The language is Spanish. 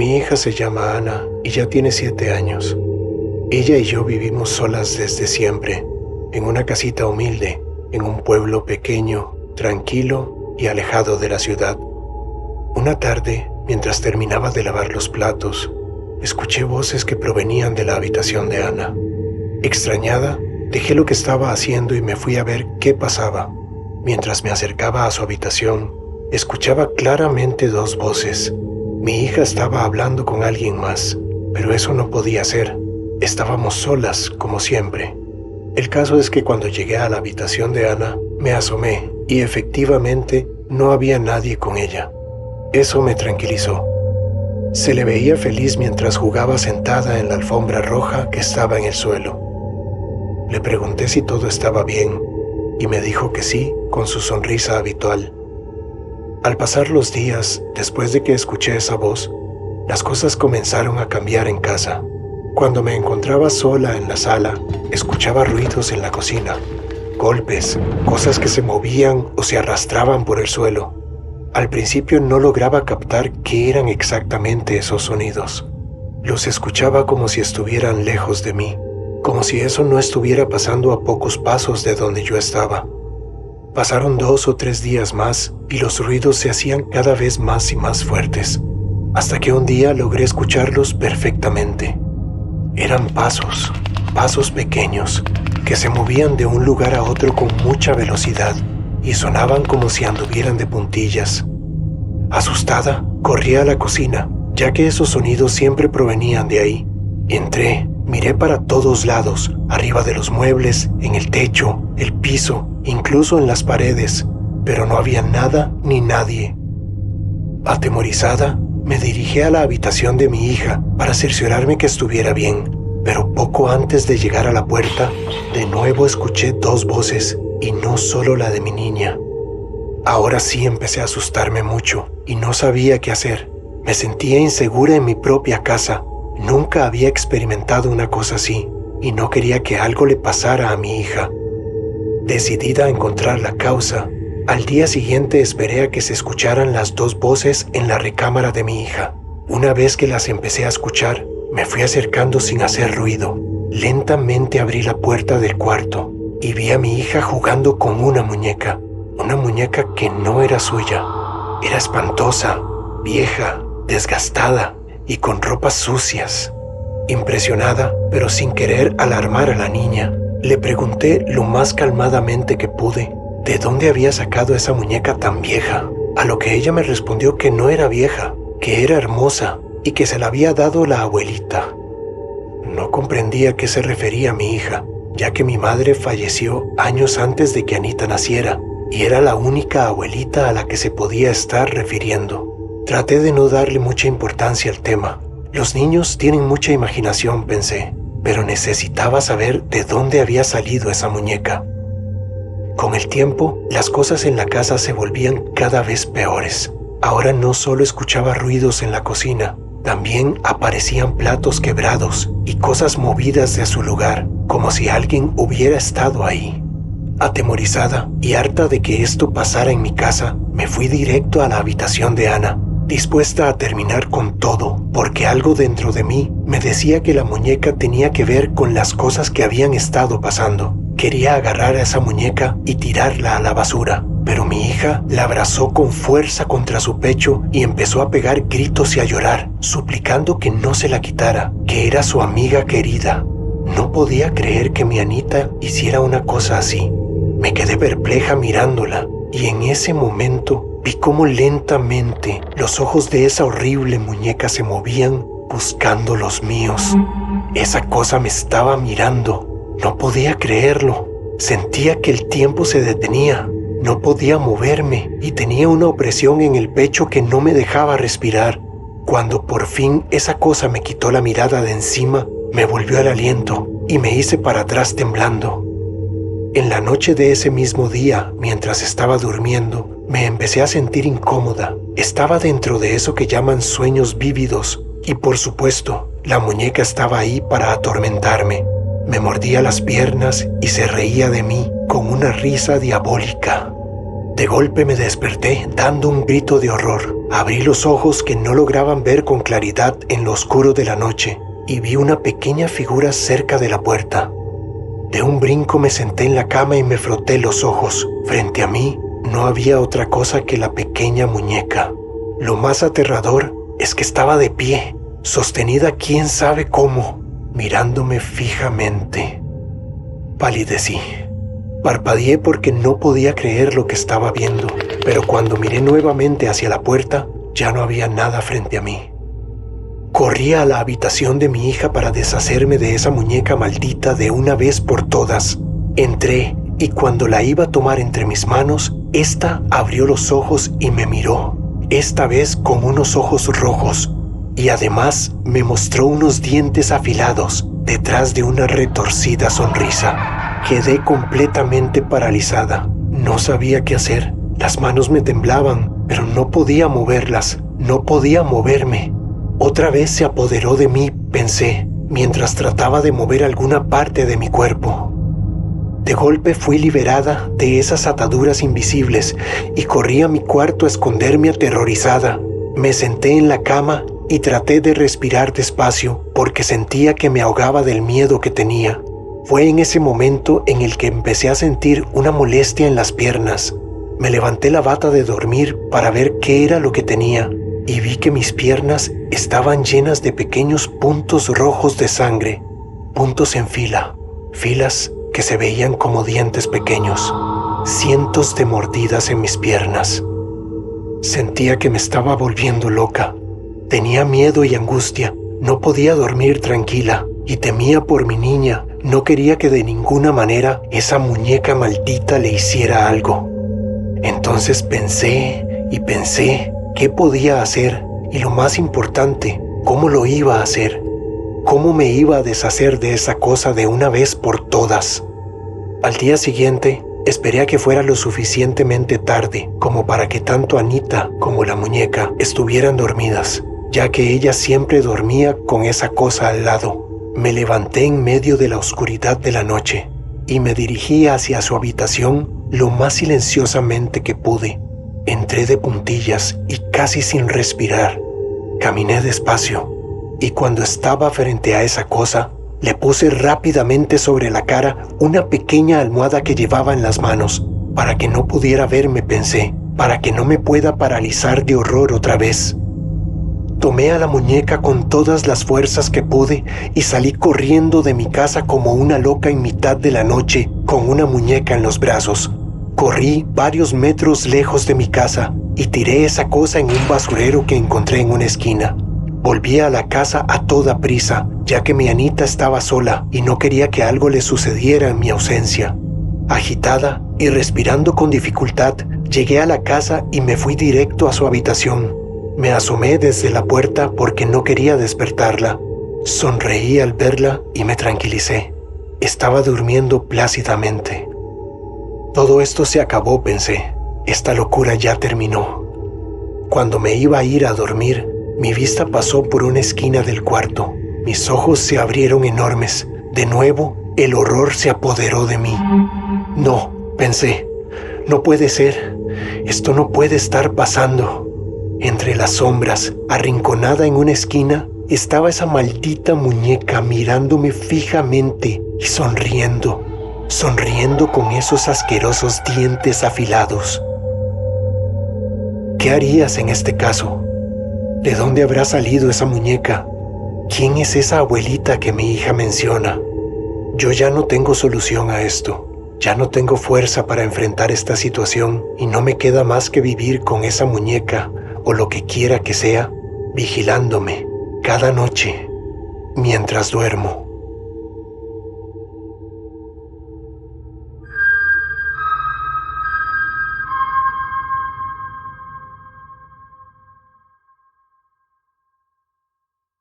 Mi hija se llama Ana y ya tiene 7 años. Ella y yo vivimos solas desde siempre, en una casita humilde, en un pueblo pequeño, tranquilo y alejado de la ciudad. Una tarde, mientras terminaba de lavar los platos, escuché voces que provenían de la habitación de Ana. Extrañada, dejé lo que estaba haciendo y me fui a ver qué pasaba. Mientras me acercaba a su habitación, escuchaba claramente 2 voces. Mi hija estaba hablando con alguien más, pero eso no podía ser. Estábamos solas, como siempre. El caso es que cuando llegué a la habitación de Ana, me asomé y efectivamente no había nadie con ella. Eso me tranquilizó. Se le veía feliz mientras jugaba sentada en la alfombra roja que estaba en el suelo. Le pregunté si todo estaba bien y me dijo que sí, con su sonrisa habitual. Al pasar los días, después de que escuché esa voz, las cosas comenzaron a cambiar en casa. Cuando me encontraba sola en la sala, escuchaba ruidos en la cocina, golpes, cosas que se movían o se arrastraban por el suelo. Al principio no lograba captar qué eran exactamente esos sonidos. Los escuchaba como si estuvieran lejos de mí, como si eso no estuviera pasando a pocos pasos de donde yo estaba. Pasaron 2 o 3 días más y los ruidos se hacían cada vez más y más fuertes, hasta que un día logré escucharlos perfectamente. Eran pasos pequeños, que se movían de un lugar a otro con mucha velocidad y sonaban como si anduvieran de puntillas. Asustada, corrí a la cocina, ya que esos sonidos siempre provenían de ahí. Entré, miré para todos lados, arriba de los muebles, en el techo, el piso, incluso en las paredes, pero no había nada ni nadie. Atemorizada, me dirigí a la habitación de mi hija para cerciorarme que estuviera bien, pero poco antes de llegar a la puerta, de nuevo escuché 2 voces, y no solo la de mi niña. Ahora sí empecé a asustarme mucho y no sabía qué hacer. Me sentía insegura en mi propia casa. Nunca había experimentado una cosa así y no quería que algo le pasara a mi hija. Decidida a encontrar la causa, al día siguiente esperé a que se escucharan las 2 voces en la recámara de mi hija. Una vez que las empecé a escuchar, me fui acercando sin hacer ruido. Lentamente abrí la puerta del cuarto y vi a mi hija jugando con una muñeca que no era suya. Era espantosa, vieja, desgastada y con ropas sucias. Impresionada, pero sin querer alarmar a la niña, le pregunté lo más calmadamente que pude de dónde había sacado esa muñeca tan vieja, a lo que ella me respondió que no era vieja, que era hermosa y que se la había dado la abuelita. No comprendía a qué se refería mi hija, ya que mi madre falleció años antes de que Anita naciera y era la única abuelita a la que se podía estar refiriendo. Traté de no darle mucha importancia al tema. Los niños tienen mucha imaginación, pensé, pero necesitaba saber de dónde había salido esa muñeca. Con el tiempo, las cosas en la casa se volvían cada vez peores. Ahora no solo escuchaba ruidos en la cocina, también aparecían platos quebrados y cosas movidas de su lugar, como si alguien hubiera estado ahí. Atemorizada y harta de que esto pasara en mi casa, me fui directo a la habitación de Ana, dispuesta a terminar con todo, porque algo dentro de mí me decía que la muñeca tenía que ver con las cosas que habían estado pasando. Quería agarrar a esa muñeca y tirarla a la basura, pero mi hija la abrazó con fuerza contra su pecho y empezó a pegar gritos y a llorar, suplicando que no se la quitara, que era su amiga querida. No podía creer que mi Anita hiciera una cosa así. Me quedé perpleja mirándola y en ese momento vi cómo lentamente los ojos de esa horrible muñeca se movían buscando los míos. Esa cosa me estaba mirando. No podía creerlo. Sentía que el tiempo se detenía. No podía moverme y tenía una opresión en el pecho que no me dejaba respirar. Cuando por fin esa cosa me quitó la mirada de encima, me volvió el aliento y me hice para atrás temblando. En la noche de ese mismo día, mientras estaba durmiendo, me empecé a sentir incómoda. Estaba dentro de eso que llaman sueños vívidos y, por supuesto, la muñeca estaba ahí para atormentarme. Me mordía las piernas y se reía de mí con una risa diabólica. De golpe me desperté dando un grito de horror. Abrí los ojos que no lograban ver con claridad en lo oscuro de la noche y vi una pequeña figura cerca de la puerta. De un brinco me senté en la cama y me froté los ojos. Frente a mí no había otra cosa que la pequeña muñeca. Lo más aterrador es que estaba de pie, sostenida quién sabe cómo, mirándome fijamente. Palidecí. Parpadeé porque no podía creer lo que estaba viendo, pero cuando miré nuevamente hacia la puerta, ya no había nada frente a mí. Corrí a la habitación de mi hija para deshacerme de esa muñeca maldita de una vez por todas. Entré y cuando la iba a tomar entre mis manos, ésta abrió los ojos y me miró, esta vez con unos ojos rojos, y además me mostró unos dientes afilados detrás de una retorcida sonrisa. Quedé completamente paralizada. No sabía qué hacer. Las manos me temblaban, pero no podía moverlas. No podía moverme. Otra vez se apoderó de mí, pensé, mientras trataba de mover alguna parte de mi cuerpo. De golpe fui liberada de esas ataduras invisibles y corrí a mi cuarto a esconderme aterrorizada. Me senté en la cama y traté de respirar despacio porque sentía que me ahogaba del miedo que tenía. Fue en ese momento en el que empecé a sentir una molestia en las piernas. Me levanté la bata de dormir para ver qué era lo que tenía y vi que mis piernas estaban llenas de pequeños puntos rojos de sangre, puntos en fila, filas que se veían como dientes pequeños, cientos de mordidas en mis piernas. Sentía que me estaba volviendo loca. Tenía miedo y angustia, no podía dormir tranquila y temía por mi niña. No quería que de ninguna manera esa muñeca maldita le hiciera algo. Entonces pensé y pensé qué podía hacer y lo más importante, cómo lo iba a hacer. Cómo me iba a deshacer de esa cosa de una vez por todas. Al día siguiente, esperé a que fuera lo suficientemente tarde como para que tanto Anita como la muñeca estuvieran dormidas, ya que ella siempre dormía con esa cosa al lado. Me levanté en medio de la oscuridad de la noche y me dirigí hacia su habitación lo más silenciosamente que pude. Entré de puntillas y casi sin respirar. Caminé despacio y cuando estaba frente a esa cosa, le puse rápidamente sobre la cara una pequeña almohada que llevaba en las manos. Para que no pudiera verme, pensé, para que no me pueda paralizar de horror otra vez. Tomé a la muñeca con todas las fuerzas que pude y salí corriendo de mi casa como una loca en mitad de la noche con una muñeca en los brazos. Corrí varios metros lejos de mi casa y tiré esa cosa en un basurero que encontré en una esquina. Volví a la casa a toda prisa, ya que mi Anita estaba sola y no quería que algo le sucediera en mi ausencia. Agitada y respirando con dificultad, llegué a la casa y me fui directo a su habitación. Me asomé desde la puerta porque no quería despertarla. Sonreí al verla y me tranquilicé. Estaba durmiendo plácidamente. Todo esto se acabó, pensé. Esta locura ya terminó. Cuando me iba a ir a dormir, mi vista pasó por una esquina del cuarto. Mis ojos se abrieron enormes. De nuevo, el horror se apoderó de mí. No, pensé. No puede ser. Esto no puede estar pasando. Entre las sombras, arrinconada en una esquina, estaba esa maldita muñeca mirándome fijamente y sonriendo con esos asquerosos dientes afilados. ¿Qué harías en este caso? ¿De dónde habrá salido esa muñeca? ¿Quién es esa abuelita que mi hija menciona? Yo ya no tengo solución a esto. Ya no tengo fuerza para enfrentar esta situación y no me queda más que vivir con esa muñeca o lo que quiera que sea, vigilándome cada noche mientras duermo.